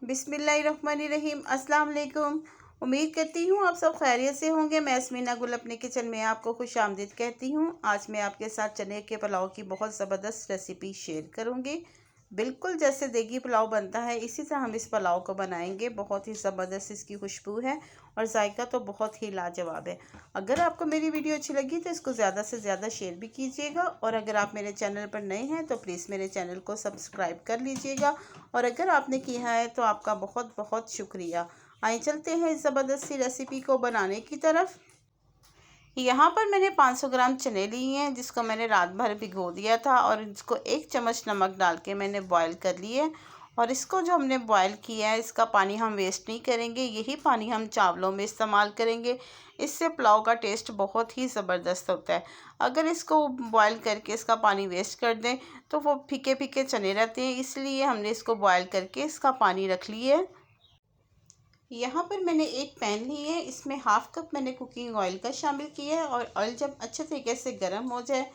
बिस्मिल्लाहिर्रहमानिर्रहीम। अस्सलाम वालेकुम। उम्मीद करती हूँ आप सब खैरियत से होंगे। मैं अस्मीना गुल अपने किचन में आपको खुश आमदीद कहती हूँ। आज मैं आपके साथ चने के पुलाव की बहुत ज़बरदस्त रेसिपी शेयर करूँगी। बिल्कुल जैसे देगी पुलाव बनता है इसी तरह हम इस पुलाव को बनाएंगे। बहुत ही ज़बरदस्त इसकी खुशबू है और जायका तो बहुत ही लाजवाब है। अगर आपको मेरी वीडियो अच्छी लगी तो इसको ज़्यादा से ज़्यादा शेयर भी कीजिएगा, और अगर आप मेरे चैनल पर नए हैं तो प्लीज़ मेरे चैनल को सब्सक्राइब कर लीजिएगा, और अगर आपने किया है तो आपका बहुत बहुत शुक्रिया। आइए चलते हैं इस ज़बरदस्त सी रेसिपी को बनाने की तरफ। यहाँ पर मैंने 500 ग्राम चने लिए हैं जिसको मैंने रात भर भिगो दिया था, और इसको 1 चम्मच नमक डाल के मैंने बॉईल कर लिए। और इसको जो हमने बॉईल किया है इसका पानी हम वेस्ट नहीं करेंगे, यही पानी हम चावलों में इस्तेमाल करेंगे। इससे पुलाव का टेस्ट बहुत ही ज़बरदस्त होता है। अगर इसको बॉईल करके इसका पानी वेस्ट कर दें तो वो फीके फीके चने रहते हैं, इसलिए हमने इसको बॉईल करके इसका पानी रख लिया है। यहाँ पर मैंने एक पैन ली है, इसमें हाफ़ कप मैंने कुकिंग ऑयल का शामिल किया है, और ऑयल जब अच्छे तरीके से गर्म हो जाए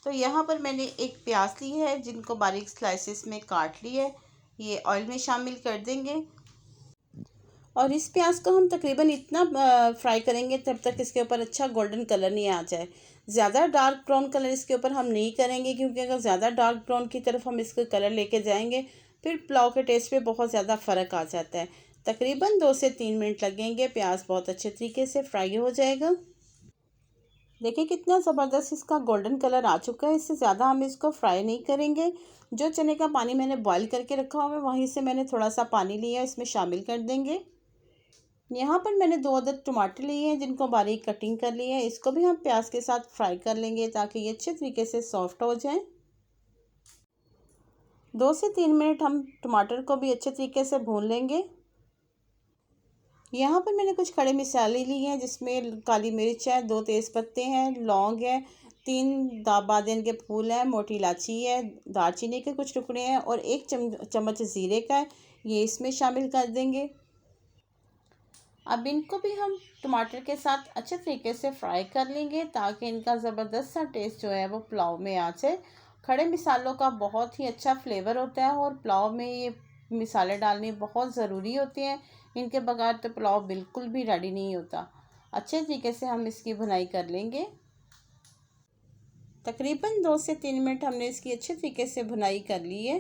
तो यहाँ पर मैंने एक प्याज ली है जिनको बारीक स्लाइसेस में काट लिया है, ये ऑयल में शामिल कर देंगे। और इस प्याज को हम तकरीबन इतना फ्राई करेंगे तब तक इसके ऊपर अच्छा गोल्डन कलर नहीं आ जाए। ज़्यादा डार्क ब्राउन कलर इसके ऊपर हम नहीं करेंगे, क्योंकि अगर ज़्यादा डार्क ब्राउन की तरफ हम इसको कलर लेके जाएंगे फिर पुलाव के टेस्ट पे बहुत ज़्यादा फ़र्क आ जाता है। तकरीबन 2 से 3 मिनट लगेंगे, प्याज बहुत अच्छे तरीके से फ्राई हो जाएगा। देखिए कितना ज़बरदस्त इसका गोल्डन कलर आ चुका है। इससे ज़्यादा हम इसको फ्राई नहीं करेंगे। जो चने का पानी मैंने बॉईल करके रखा हुआ है वहीं से मैंने थोड़ा सा पानी लिया, इसमें शामिल कर देंगे। यहाँ पर मैंने 2 अदद टमाटर लिए हैं जिनको बारीक कटिंग कर ली है। इसको भी हम प्याज के साथ फ्राई कर लेंगे ताकि ये अच्छे तरीके से सॉफ्ट हो जाए। 2 से 3 मिनट हम टमाटर को भी अच्छे तरीके से भून लेंगे। यहाँ पर मैंने कुछ खड़े मसाले लिए हैं जिसमें काली मिर्च है, 2 तेज़ पत्ते हैं, लौंग है, 3 बादियन के फूल हैं, मोटी इलायची है, दालचीनी के कुछ टुकड़े हैं, और 1 चम्मच ज़ीरे का है, ये इसमें शामिल कर देंगे। अब इनको भी हम टमाटर के साथ अच्छे तरीके से फ्राई कर लेंगे ताकि इनका ज़बरदस्त सा टेस्ट जो है वो पुलाव में आ जाए। खड़े मसालों का बहुत ही अच्छा फ्लेवर होता है और पुलाव में ये मसाले डालने बहुत ज़रूरी होते हैं। इनके बगैर तो पुलाव बिल्कुल भी रेडी नहीं होता। अच्छे तरीके से हम इसकी भुनाई कर लेंगे। तकरीबन 2 से 3 मिनट हमने इसकी अच्छे तरीके से भुनाई कर ली है।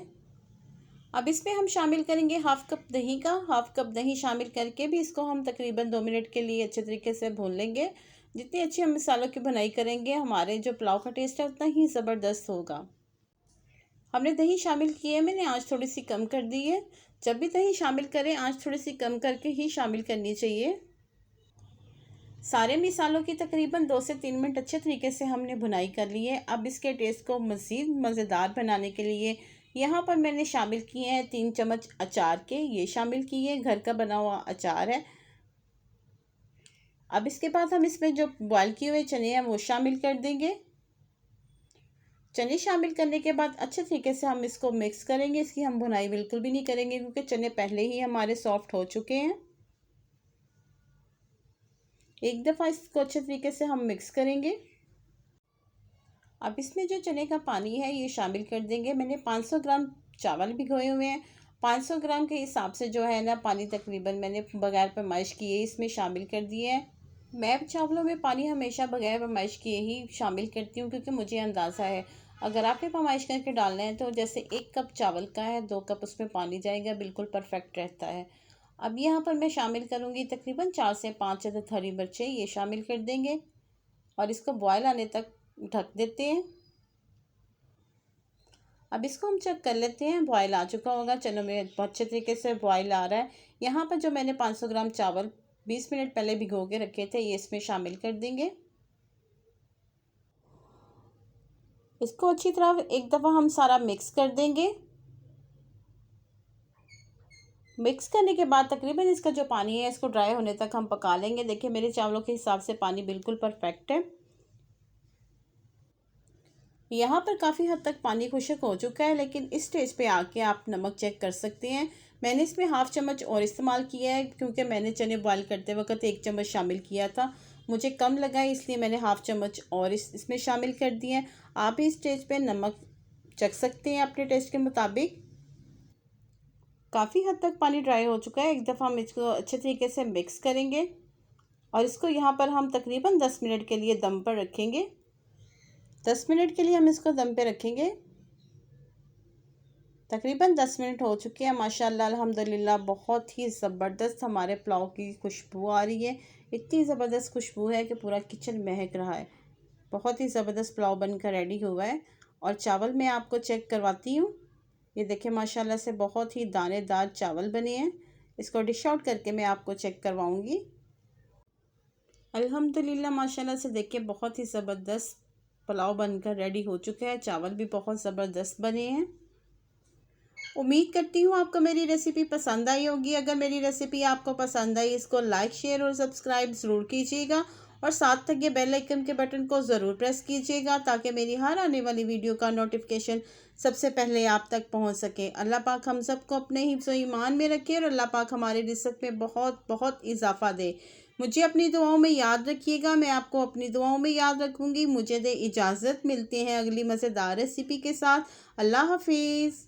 अब इसमें हम शामिल करेंगे हाफ़ कप दही का। हाफ़ कप दही शामिल करके भी इसको हम तकरीबन 2 मिनट के लिए अच्छे तरीके से भून लेंगे। जितनी अच्छी हम मसालों की भुनाई करेंगे हमारे जो पुलाव का टेस्ट है उतना ही ज़बरदस्त होगा। हमने दही शामिल की है, मैंने आँच थोड़ी सी कम कर दी है। जब भी दही शामिल करें आँच थोड़ी सी कम करके ही शामिल करनी चाहिए। सारे मसालों की तकरीबन 2 से 3 मिनट अच्छे तरीके से हमने भुनाई कर ली है। अब इसके टेस्ट को मज़ीद मज़ेदार बनाने के लिए यहाँ पर मैंने शामिल किए हैं 3 चम्मच अचार के, ये शामिल किए, घर का बना हुआ अचार है। अब इसके बाद हम इसमें जो बॉयल किए हुए चने हैं वो शामिल कर देंगे। चने शामिल करने के बाद अच्छे तरीके से हम इसको मिक्स करेंगे। इसकी हम भुनाई बिल्कुल भी नहीं करेंगे क्योंकि चने पहले ही हमारे सॉफ्ट हो चुके हैं। एक दफ़ा इसको अच्छे तरीके से हम मिक्स करेंगे। अब इसमें जो चने का पानी है ये शामिल कर देंगे। मैंने 500 ग्राम चावल भिगोए हुए हैं। 500 ग्राम के हिसाब से जो है ना पानी तकरीबन मैंने बगैर पैमाइश किए इसमें शामिल कर दिए हैं। मैं चावलों में पानी हमेशा बगैर पैमाइश किए ही शामिल करती हूँ क्योंकि मुझे अंदाज़ा है अगर आपने पैमाइश करके डालना है तो जैसे 1 कप चावल का है 2 कप उसमें पानी जाएगा, बिल्कुल परफेक्ट रहता है। अब यहाँ पर मैं शामिल करूँगी तकरीबन 4 से 5 अदद हरी मिर्चें, ये शामिल कर देंगे और इसको बॉयल आने तक ढक देते हैं। अब इसको हम चेक कर लेते हैं, बॉयल आ चुका होगा, चनों में बहुत अच्छे तरीके से बॉयल आ रहा है। यहाँ पर जो मैंने 500 ग्राम चावल 20 मिनट पहले भिगो के रखे थे ये इसमें शामिल कर देंगे। इसको अच्छी तरह एक दफ़ा हम सारा मिक्स कर देंगे। मिक्स करने के बाद तकरीबन इसका जो पानी है इसको ड्राई होने तक हम पका लेंगे। देखिए मेरे चावलों के हिसाब से पानी बिल्कुल परफेक्ट है। यहाँ पर काफ़ी हद तक पानी खुश्क हो चुका है, लेकिन इस स्टेज पे आके आप नमक चेक कर सकते हैं। मैंने इसमें हाफ़ चम्मच और इस्तेमाल किया है क्योंकि मैंने चने बॉयल करते वक्त 1 चम्मच शामिल किया था, मुझे कम लगा इसलिए मैंने हाफ़ चम्मच और इसमें शामिल कर दिए हैं। आप इस स्टेज पे नमक चख सकते हैं अपने टेस्ट के मुताबिक। काफ़ी हद तक पानी ड्राई हो चुका है। एक दफ़ा हम इसको अच्छे तरीके से मिक्स करेंगे और इसको यहाँ पर हम तकरीबन 10 मिनट के लिए दम पर रखेंगे। 10 मिनट के लिए हम इसको दम पे रखेंगे। तकरीबन 10 मिनट हो चुके हैं। माशाल्लाह अल्हम्दुलिल्लाह बहुत ही ज़बरदस्त हमारे पुलाव की खुशबू आ रही है। इतनी ज़बरदस्त खुशबू है कि पूरा किचन महक रहा है। बहुत ही ज़बरदस्त पुलाव बनकर रेडी हुआ है। और चावल मैं आपको चेक करवाती हूँ। ये देखिए माशाल्लाह से बहुत ही दानेदार चावल बने हैं। इसको डिश आउट करके मैं आपको चेक करवाऊँगी। अल्हम्दुलिल्लाह माशाल्लाह से देखिए बहुत ही ज़बरदस्त पुलाव बनकर रेडी हो चुका है। चावल भी बहुत ज़बरदस्त बने हैं। उम्मीद करती हूँ आपको मेरी रेसिपी पसंद आई होगी। अगर मेरी रेसिपी आपको पसंद आई, इसको लाइक शेयर और सब्सक्राइब ज़रूर कीजिएगा और साथ तक ये बेल आइकन के बटन को ज़रूर प्रेस कीजिएगा ताकि मेरी हर आने वाली वीडियो का नोटिफिकेशन सबसे पहले आप तक पहुँच सके। अल्लाह पाक हम सबको अपने हिफ्ज़ व ईमान में रखे और अल्लाह पाक हमारे रिज़्क़ में बहुत बहुत इजाफ़ा दे। मुझे अपनी दुआओं में याद रखिएगा। मैं आपको अपनी दुआओं में याद रखूँगी। मुझे दे इजाज़त। मिलते हैं अगली मज़ेदार रेसिपी के साथ। अल्लाह हाफिज़।